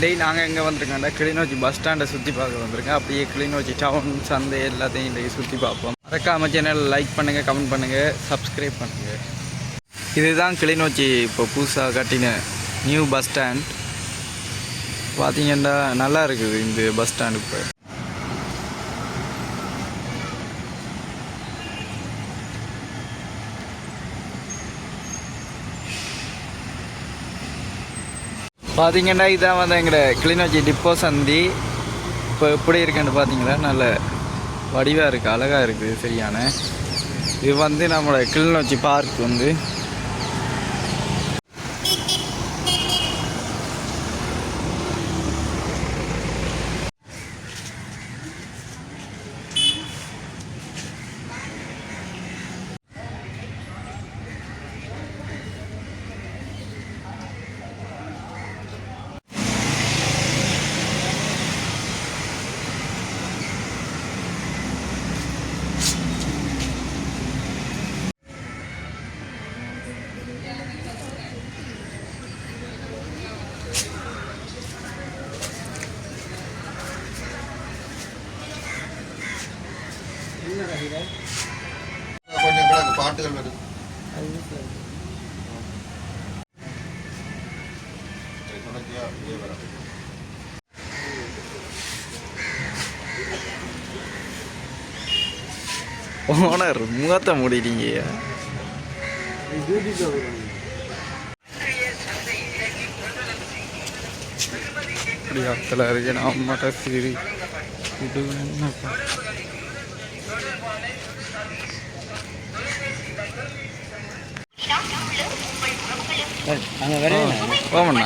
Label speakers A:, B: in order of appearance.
A: இன்றைக்கு நாங்கள் எங்கே வந்திருக்கோம்டா கிளிநொச்சி பஸ் ஸ்டாண்டை சுற்றி பார்க்க வந்திருக்கோம். அப்படியே கிளிநொச்சி டவுன் சந்தை எல்லாத்தையும் இன்றைக்கி சுற்றி பார்ப்போம். மறக்காம சேனல் லைக் பண்ணுங்கள், கமெண்ட் பண்ணுங்கள், சப்ஸ்கிரைப் பண்ணுங்கள். இதுதான் கிளிநொச்சி இப்போ புதுசாக கட்டின நியூ பஸ் ஸ்டாண்ட். பார்த்தீங்கன்னா நல்லா இருக்குது இந்த பஸ் ஸ்டாண்டு. இப்போ பார்த்தீங்கன்னா இதான் வந்து எங்களோட கிளிநொச்சி டிப்போ சந்தி. இப்போ எப்படி இருக்குன்னு பார்த்தீங்கன்னா நல்ல வடிவாக இருக்குது, அழகாக இருக்குது. சரியான இது வந்து நம்மளோட கிளிநொச்சி பார்க் வந்து
B: கொஞ்சம் கிடக்கு பாட்டுகள் வருது.
A: ஓனர் முகத்தை மூடிட்டீங்க. இப்படி அத்தல இருக்கு நம்மகிட்ட சரி இது என்னப்பா
C: அங்கே வரேன்
A: போமண்ணா.